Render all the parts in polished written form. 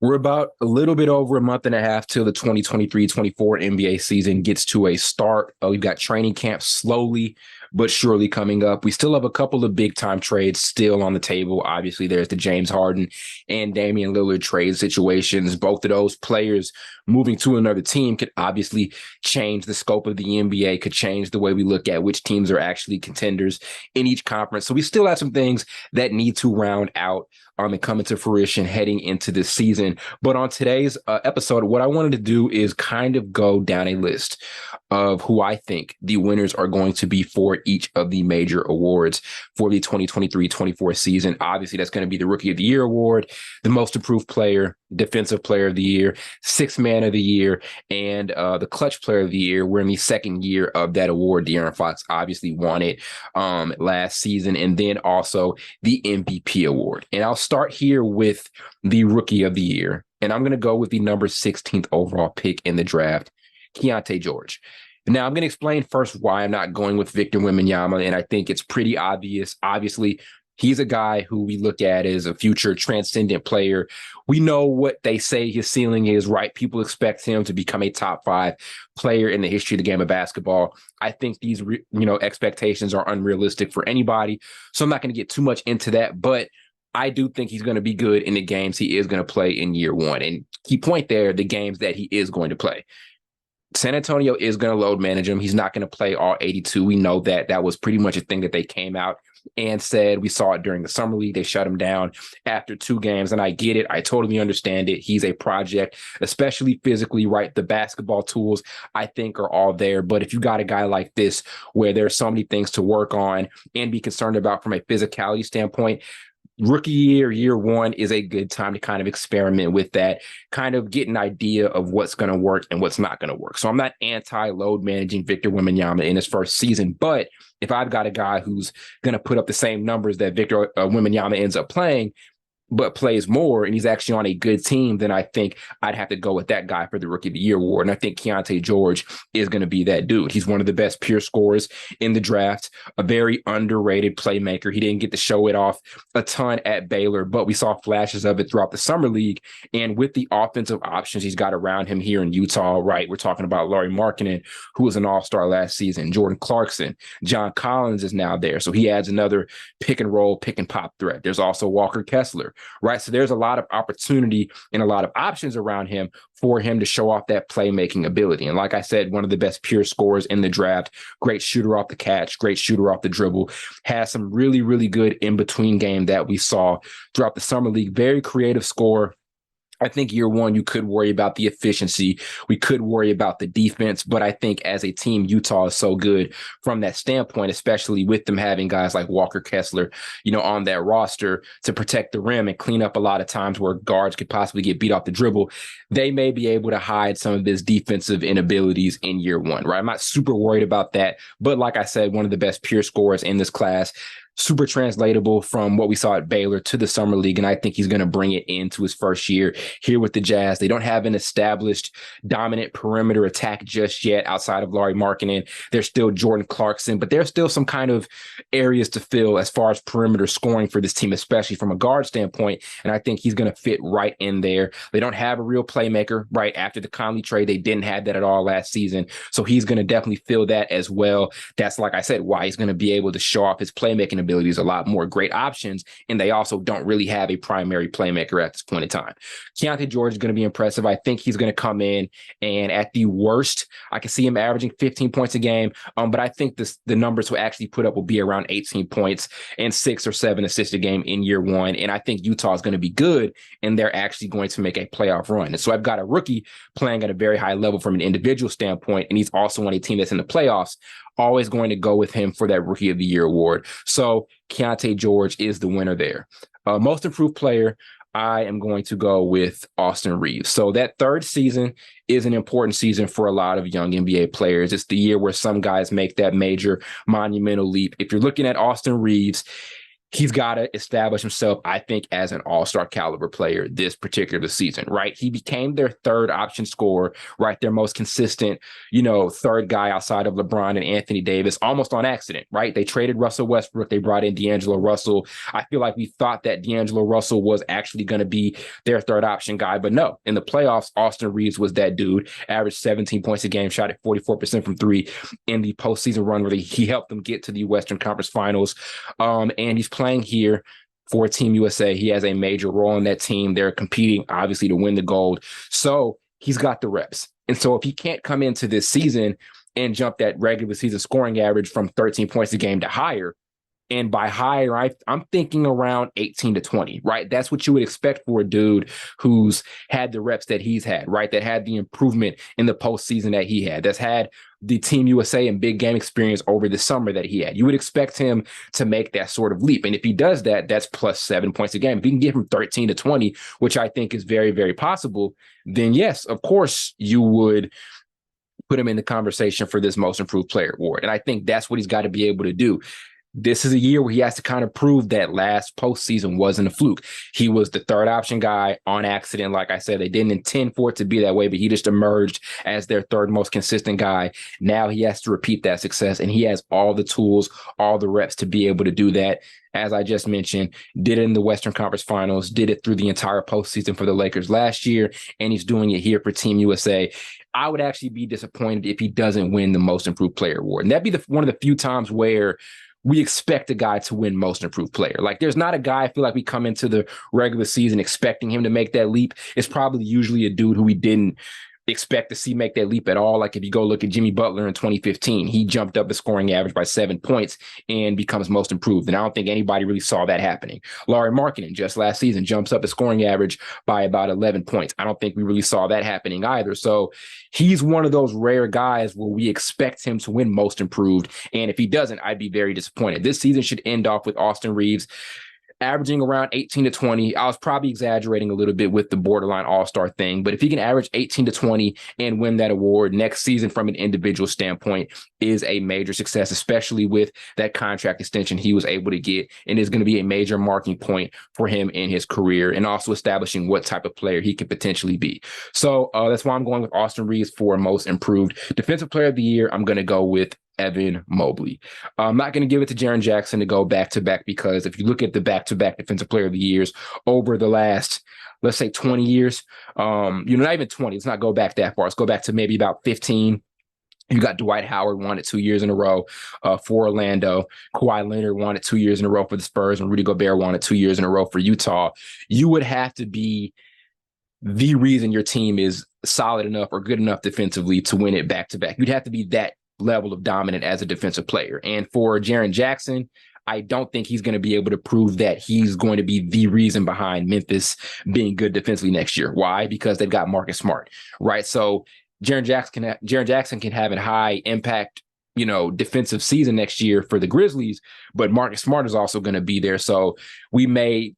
We're about a little bit over a month and a half till the 2023-24 NBA season gets to a start. We've got training camp slowly but surely coming up. We still have a couple of big time trades still on the table. Obviously, there's the James Harden and Damian Lillard trade situations. Both of those players moving to another team could obviously change the scope of the NBA, could change the way we look at which teams are actually contenders in each conference. So we still have some things that need to round out and come into fruition heading into this season. But on today's episode, what I wanted to do is kind of go down a list of who I think the winners are going to be for each of the major awards for the 2023-24 season. Obviously, that's going to be the Rookie of the Year award, the Most Improved Player, Defensive Player of the Year, Sixth Man of the Year, and the Clutch Player of the Year. We're in the second year of that award. De'Aaron Fox obviously won it last season, and then also the MVP award. And I'll start here with the Rookie of the Year, and I'm going to go with the number 16th overall pick in the draft, Keynote George. Now, I'm going to explain first why I'm not going with Victor Wembanyama, and I think it's pretty obvious. Obviously, he's a guy who we look at as a future transcendent player. We know what they say his ceiling is, right? People expect him to become a top 5 player in the history of the game of basketball. I think these, expectations are unrealistic for anybody. So I'm not going to get too much into that, but I do think he's going to be good in the games he is going to play in year one. And key point there, the games that he is going to play. San Antonio is going to load manage him. He's not going to play all 82. We know that. That was pretty much a thing that they came out and said. We saw it during the summer league. They shut him down after 2 games, and I get it. I totally understand it. He's a project, especially physically, right? The basketball tools, I think, are all there. But if you got a guy like this where there's so many things to work on and be concerned about from a physicality standpoint, Rookie year one is a good time to kind of experiment with that, kind of get an idea of what's going to work and what's not going to work. So I'm not anti-load managing Victor Wembanyama in his first season, but if I've got a guy who's going to put up the same numbers that Victor Wembanyama ends up playing, but plays more, and he's actually on a good team, then I think I'd have to go with that guy for the Rookie of the Year award. And I think Keynote George is going to be that dude. He's one of the best pure scorers in the draft, a very underrated playmaker. He didn't get to show it off a ton at Baylor, but we saw flashes of it throughout the summer league. And with the offensive options he's got around him here in Utah, right? We're talking about Lauri Markkanen, who was an all-star last season, Jordan Clarkson, John Collins is now there. So he adds another pick and roll, pick and pop threat. There's also Walker Kessler, right? So there's a lot of opportunity and a lot of options around him for him to show off that playmaking ability. And like I said, one of the best pure scorers in the draft, great shooter off the catch, great shooter off the dribble, has some really, really good in-between game that we saw throughout the summer league. Very creative scorer. I think year one, you could worry about the efficiency. We could worry about the defense, but I think as a team, Utah is so good from that standpoint, especially with them having guys like Walker Kessler, on that roster to protect the rim and clean up a lot of times where guards could possibly get beat off the dribble. They may be able to hide some of his defensive inabilities in year one, right? I'm not super worried about that, but like I said, one of the best pure scorers in this class. Super translatable from what we saw at Baylor to the summer league, and I think he's going to bring it into his first year here with the Jazz. They don't have an established dominant perimeter attack just yet outside of Lauri Markkanen. There's still Jordan Clarkson, but there's still some kind of areas to fill as far as perimeter scoring for this team, especially from a guard standpoint, and I think he's going to fit right in there. They don't have a real playmaker, right? After the Conley trade, they didn't have that at all last season, so he's going to definitely fill that as well. That's, like I said, why he's going to be able to show off his playmaking abilities a lot more. Great options, and they also don't really have a primary playmaker at this point in time. Keynote George is going to be impressive. I think he's going to come in, and at the worst, I can see him averaging 15 points a game, but I think the numbers he'll actually put up will be around 18 points and 6 or 7 assists a game in year one, and I think Utah is going to be good, and they're actually going to make a playoff run. And so I've got a rookie playing at a very high level from an individual standpoint, and he's also on a team that's in the playoffs. Always going to go with him for that Rookie of the Year award. So Keynote George is the winner there. Most Improved Player, I am going to go with Austin Reaves. So that third season is an important season for a lot of young NBA players. It's the year where some guys make that major monumental leap. If you're looking at Austin Reaves, he's got to establish himself, I think, as an all-star caliber player this particular season, right? He became their third option scorer, right? Their most consistent, third guy outside of LeBron and Anthony Davis, almost on accident, right? They traded Russell Westbrook. They brought in D'Angelo Russell. I feel like we thought that D'Angelo Russell was actually going to be their third option guy, but no. In the playoffs, Austin Reaves was that dude, averaged 17 points a game, shot at 44% from three in the postseason run where he helped them get to the Western Conference Finals. And he's playing here for Team USA. He has a major role in that team. They're competing, obviously, to win the gold. So he's got the reps. And so if he can't come into this season and jump that regular season scoring average from 13 points a game to higher, and by higher, I'm thinking around 18 to 20, right? That's what you would expect for a dude who's had the reps that he's had, right? That had the improvement in the postseason that he had, that's had the Team USA and big game experience over the summer that he had. You would expect him to make that sort of leap. And if he does that, that's plus 7 points a game. If he can get from 13 to 20, which I think is very, very possible, then yes, of course, you would put him in the conversation for this most improved player award. And I think that's what he's got to be able to do. This is a year where he has to kind of prove that last postseason wasn't a fluke. He was the third option guy on accident. Like I said, they didn't intend for it to be that way, but he just emerged as their third most consistent guy. Now he has to repeat that success, and he has all the tools, all the reps to be able to do that. As I just mentioned, did it in the Western Conference Finals, did it through the entire postseason for the Lakers last year, and he's doing it here for Team USA. I would actually be disappointed if he doesn't win the Most Improved Player award. And that'd be one of the few times where we expect a guy to win Most Improved Player. Like, there's not a guy, I feel like we come into the regular season expecting him to make that leap. It's probably usually a dude who we didn't expect to see make that leap at all. Like if you go look at Jimmy Butler in 2015, he jumped up the scoring average by 7 points and becomes most improved. And I don't think anybody really saw that happening. Lauri Markkanen just last season jumps up the scoring average by about 11 points. I don't think we really saw that happening either. So he's one of those rare guys where we expect him to win most improved. And if he doesn't, I'd be very disappointed. This season should end off with Austin Reaves averaging around 18 to 20. I was probably exaggerating a little bit with the borderline all-star thing, but if he can average 18 to 20 and win that award next season from an individual standpoint is a major success, especially with that contract extension he was able to get, and is going to be a major marking point for him in his career and also establishing what type of player he could potentially be. So that's why I'm going with Austin Reaves for most improved. Defensive player of the year, I'm going to go with Evan Mobley. I'm not going to give it to Jaren Jackson to go back-to-back, because if you look at the back-to-back defensive player of the years over the last, let's say 20 years, not even 20, let's not go back that far. Let's go back to maybe about 15. You got Dwight Howard won it 2 years in a row for Orlando. Kawhi Leonard won it 2 years in a row for the Spurs, and Rudy Gobert won it 2 years in a row for Utah. You would have to be the reason your team is solid enough or good enough defensively to win it back-to-back. You'd have to be that level of dominant as a defensive player. And for Jaren Jackson, I don't think he's going to be able to prove that he's going to be the reason behind Memphis being good defensively next year. Why? Because they've got Marcus Smart, right? So Jaren Jackson can have a high impact, defensive season next year for the Grizzlies, but Marcus Smart is also going to be there. So we may,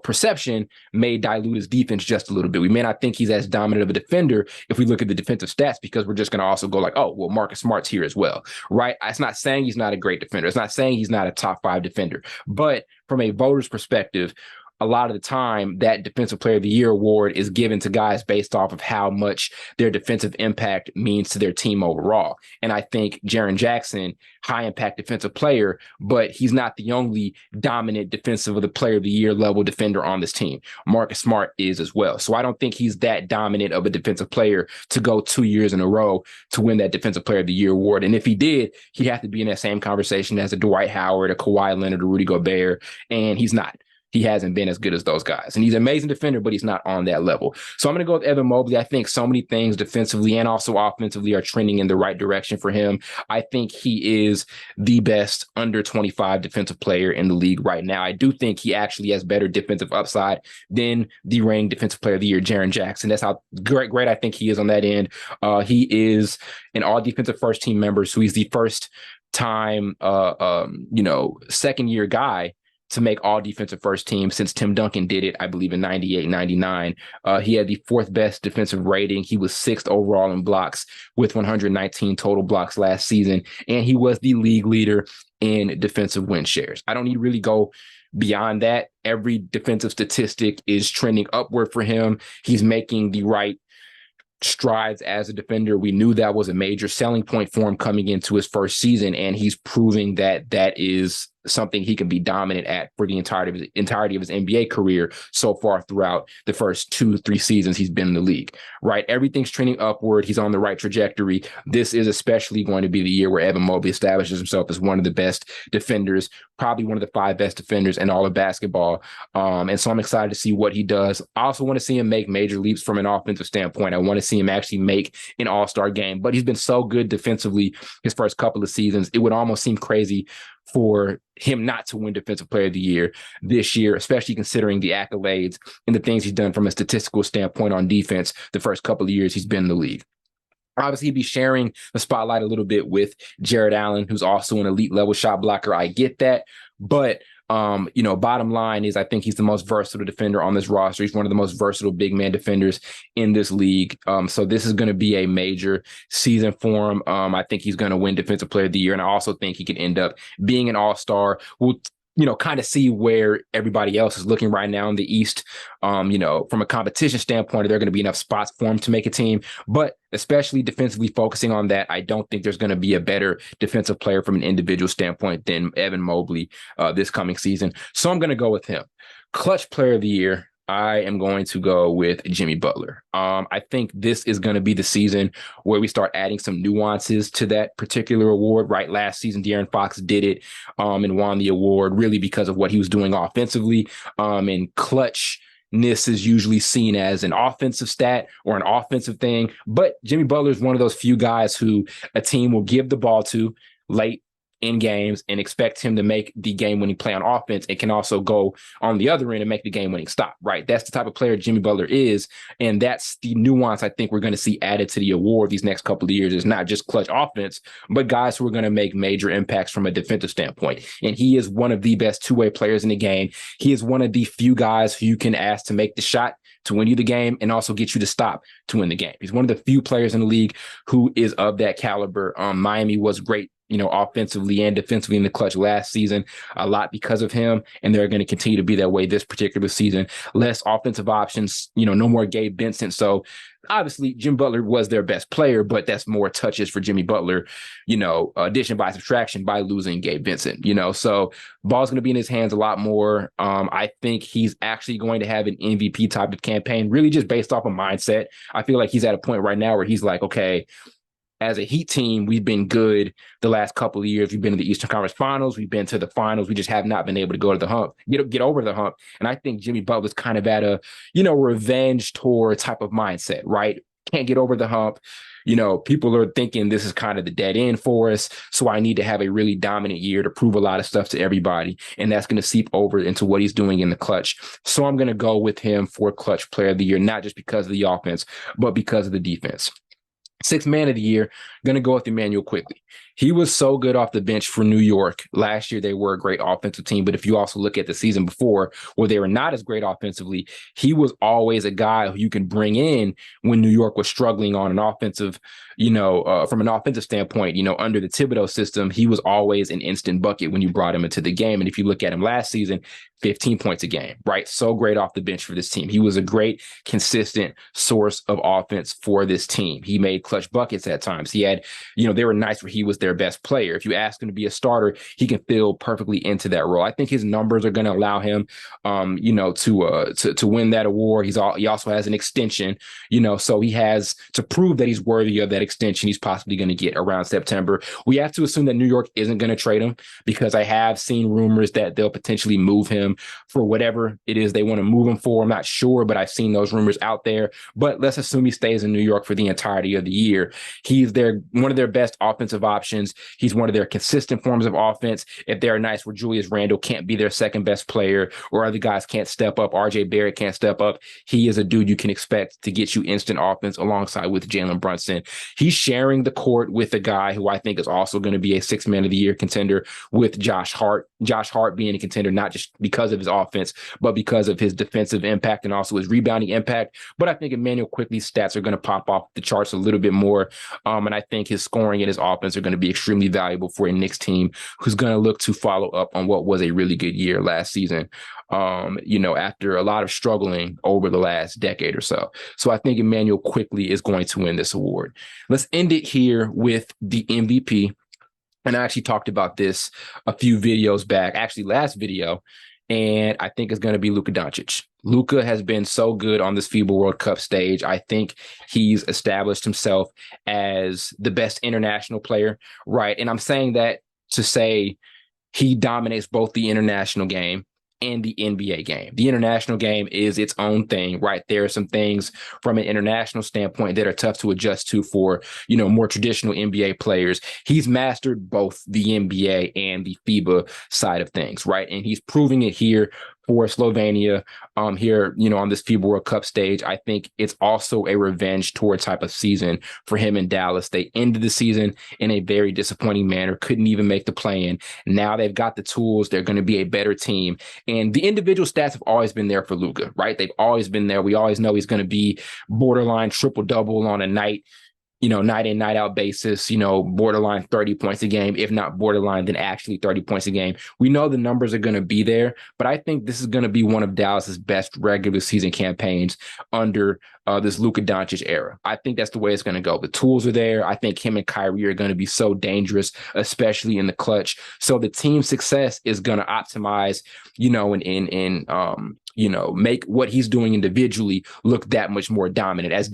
perception may dilute his defense just a little bit. We may not think he's as dominant of a defender if we look at the defensive stats, because we're just going to also go like, oh, well, Marcus Smart's here as well, right? It's not saying he's not a great defender. It's not saying he's not a top 5 defender. But from a voter's perspective, a lot of the time that Defensive Player of the Year award is given to guys based off of how much their defensive impact means to their team overall. And I think Jaren Jackson, high impact defensive player, but he's not the only dominant defensive of the Player of the Year level defender on this team. Marcus Smart is as well. So I don't think he's that dominant of a defensive player to go 2 years in a row to win that Defensive Player of the Year award. And if he did, he'd have to be in that same conversation as a Dwight Howard, a Kawhi Leonard, a Rudy Gobert, and he's not. He hasn't been as good as those guys. And he's an amazing defender, but he's not on that level. So I'm going to go with Evan Mobley. I think so many things defensively and also offensively are trending in the right direction for him. I think he is the best under 25 defensive player in the league right now. I do think he actually has better defensive upside than the reigning Defensive Player of the Year, Jaren Jackson. That's how great I think he is on that end. He is an all-defensive first-team member, so he's the first-time, second-year guy to make all defensive first team since Tim Duncan did it, I believe, in 98, 99. He had the 4th best defensive rating. He was 6th overall in blocks with 119 total blocks last season. And he was the league leader in defensive win shares. I don't need to really go Beyond that, every defensive statistic is trending upward for him. He's making the right strides as a defender. We knew that was a major selling point for him coming into his first season, and he's proving that that is something he can be dominant at for the entirety of his NBA career so far throughout the first 2-3 seasons he's been in the league, right? Everything's trending upward. He's on the right trajectory. This is especially going to be the year where Evan Mobley establishes himself as one of the best defenders, probably one of the 5 best defenders in all of basketball. And so I'm excited to see what he does. I also want to see him make major leaps from an offensive standpoint. I want to see him actually make an all-star game, but he's been so good defensively his first couple of seasons. It would almost seem crazy for him not to win Defensive Player of the Year this year, especially considering the accolades and the things he's done from a statistical standpoint on defense the first couple of years he's been in the league. Obviously, he'd be sharing the spotlight a little bit with Jared Allen, who's also an elite level shot blocker. I get that. But bottom line is I think he's the most versatile defender on this roster. He's one of the most versatile big man defenders in this league. So this is going to be a major season for him. I think he's going to win Defensive Player of the Year. And I also think he can end up being an all-star. We'll kind of see where everybody else is looking right now in the East. From a competition standpoint, are there going to be enough spots for him to make a team? But especially defensively focusing on that, I don't think there's going to be a better defensive player from an individual standpoint than Evan Mobley this coming season. So I'm going to go with him. Clutch Player of the Year, I am going to go with Jimmy Butler. I think this is going to be the season where we start adding some nuances to that particular award, right? Last season, De'Aaron Fox did it and won the award really because of what he was doing offensively. And clutchness is usually seen as an offensive stat or an offensive thing. But Jimmy Butler is one of those few guys who a team will give the ball to late in games and expect him to make the game-winning play on offense. It can also go on the other end and make the game-winning stop, right? That's the type of player Jimmy Butler is, and that's the nuance I think we're going to see added to the award these next couple of years. Is not just clutch offense, but guys who are going to make major impacts from a defensive standpoint. And he is one of the best two-way players in the game. He is one of the few guys who you can ask to make the shot to win you the game and also get you to stop to win the game. He's one of the few players in the league who is of that caliber. Miami was great, offensively and defensively in the clutch last season, a lot because of him. And they're going to continue to be that way this particular season. Less offensive options, no more Gabe Vincent. So obviously Jim Butler was their best player, but that's more touches for Jimmy Butler, addition by subtraction by losing Gabe Vincent, so ball's going to be in his hands a lot more. I think he's actually going to have an MVP type of campaign, really just based off of mindset. I feel like he's at a point right now where he's like, okay, as a Heat team, we've been good the last couple of years. We've been in the Eastern Conference Finals. We've been to the finals. We just have not been able to go to the hump, get over the hump. And I think Jimmy Butler's kind of at a, revenge tour type of mindset, right? Can't get over the hump. People are thinking this is kind of the dead end for us. So I need to have a really dominant year to prove a lot of stuff to everybody. And that's going to seep over into what he's doing in the clutch. So I'm going to go with him for Clutch Player of the Year, not just because of the offense, but because of the defense. Sixth man of the year, going to go with Emmanuel Quickley. He was so good off the bench for New York. Last year, they were a great offensive team. But if you also look at the season before, where they were not as great offensively, he was always a guy who you can bring in when New York was struggling on an offensive, from an offensive standpoint, under the Thibodeau system, he was always an instant bucket when you brought him into the game. And if you look at him last season, 15 points a game, right? So great off the bench for this team. He was a great, consistent source of offense for this team. He made clutch buckets at times. He had, there were nights where he was their best player. If you ask him to be a starter, he can fill perfectly into that role. I think his numbers are going to allow him, to win that award. He also has an extension, so he has to prove that he's worthy of that extension he's possibly going to get around September. We have to assume that New York isn't going to trade him, because I have seen rumors that they'll potentially move him for whatever it is they want to move him for. I'm not sure, but I've seen those rumors out there. But let's assume he stays in New York for the entirety of the year. He's one of their best offensive options. He's one of their consistent forms of offense. If there are nights where Julius Randle can't be their second best player, or other guys can't step up, RJ Barrett can't step up, he is a dude you can expect to get you instant offense alongside with Jalen Brunson. He's sharing the court with a guy who I think is also going to be a sixth man of the year contender with Josh Hart. Josh Hart being a contender, not just because of his offense, but because of his defensive impact and also his rebounding impact. But I think Emmanuel Quickley's stats are going to pop off the charts a little bit bit more. And I think his scoring and his offense are going to be extremely valuable for a Knicks team who's going to look to follow up on what was a really good year last season, after a lot of struggling over the last decade or so. So I think Emmanuel quickly is going to win this award. Let's end it here with the MVP. And I actually talked about this a few videos back, actually last video, and I think it's going to be Luka Doncic. Luka has been so good on this FIBA World Cup stage. I think he's established himself as the best international player, right? And I'm saying that to say he dominates both the international game and the NBA game. The international game is its own thing, right? There are some things from an international standpoint that are tough to adjust to for, more traditional NBA players. He's mastered both the NBA and the FIBA side of things, right? And he's proving it here for Slovenia here, on this FIBA World Cup stage. I think it's also a revenge tour type of season for him in Dallas. They ended the season in a very disappointing manner, couldn't even make the play-in. Now they've got the tools. They're going to be a better team. And the individual stats have always been there for Luka, right? They've always been there. We always know he's going to be borderline triple-double on a night in, night out basis, borderline 30 points a game, if not borderline, then actually 30 points a game. We know the numbers are going to be there, but I think this is going to be one of Dallas's best regular season campaigns under this Luka Doncic era. I think that's the way it's going to go. The tools are there. I think him and Kyrie are going to be so dangerous, especially in the clutch. So the team's success is going to optimize, make what he's doing individually look that much more dominant as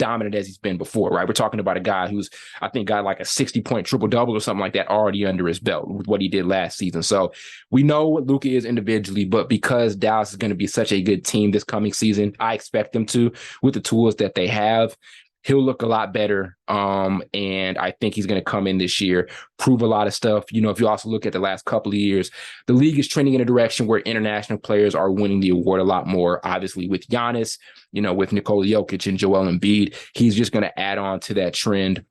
he's been before, right? We're talking about a guy who's, I think, got like a 60-point triple-double or something like that already under his belt with what he did last season. So we know what Luka is individually, but because Dallas is going to be such a good team this coming season, I expect them to, with the tools that they have, he'll look a lot better. And I think he's going to come in this year, prove a lot of stuff. If you also look at the last couple of years, the league is trending in a direction where international players are winning the award a lot more. Obviously with Giannis, with Nikola Jokic and Joel Embiid, he's just going to add on to that trend.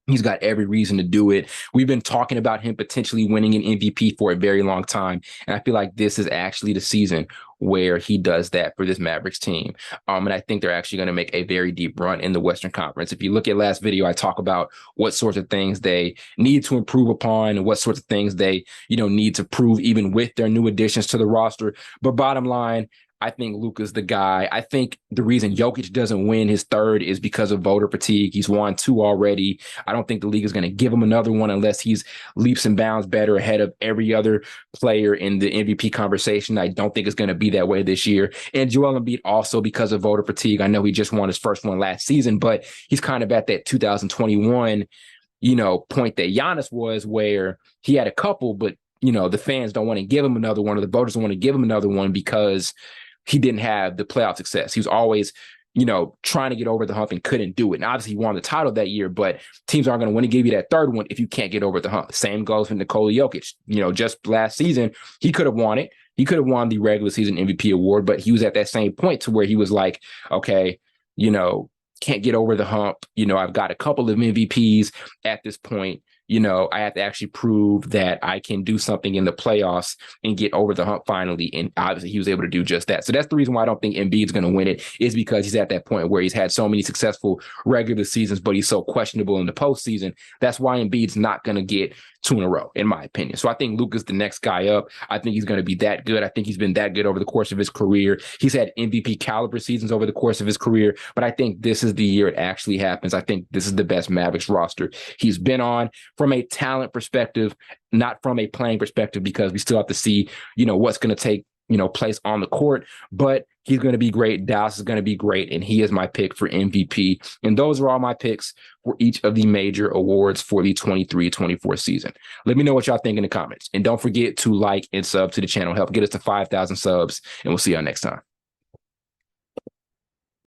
He's got every reason to do it. We've been talking about him potentially winning an MVP for a very long time. And I feel like this is actually the season where he does that for this Mavericks team. And I think they're actually going to make a very deep run in the Western Conference. If you look at last video, I talk about what sorts of things they need to improve upon and what sorts of things they, need to prove even with their new additions to the roster. But bottom line, I think Luka's the guy. I think the reason Jokic doesn't win his third is because of voter fatigue. He's won 2 already. I don't think the league is going to give him another one unless he's leaps and bounds better ahead of every other player in the MVP conversation. I don't think it's going to be that way this year. And Joel Embiid also because of voter fatigue. I know he just won his first one last season, but he's kind of at that 2021, point that Giannis was, where he had a couple, but, the fans don't want to give him another one, or the voters don't want to give him another one because he didn't have the playoff success. He was always, trying to get over the hump and couldn't do it. And obviously he won the title that year, but teams aren't going to want to give you that third one if you can't get over the hump. Same goes for Nikola Jokic. Just last season, he could have won it. He could have won the regular season MVP award, but he was at that same point to where he was like, okay, can't get over the hump. I've got a couple of MVPs at this point. I have to actually prove that I can do something in the playoffs and get over the hump finally. And obviously he was able to do just that. So that's the reason why I don't think Embiid's going to win it, is because he's at that point where he's had so many successful regular seasons, but he's so questionable in the postseason. That's why Embiid's not going to get 2 in a row, in my opinion. So I think Luka's the next guy up. I think he's going to be that good. I think he's been that good over the course of his career. He's had MVP caliber seasons over the course of his career, but I think this is the year it actually happens. I think this is the best Mavericks roster he's been on from a talent perspective, not from a playing perspective, because we still have to see, what's going to take, place on the court, but he's going to be great. Dallas is going to be great. And he is my pick for MVP. And those are all my picks for each of the major awards for the 23-24 season. Let me know what y'all think in the comments. And don't forget to like and sub to the channel. Help get us to 5,000 subs. And we'll see y'all next time.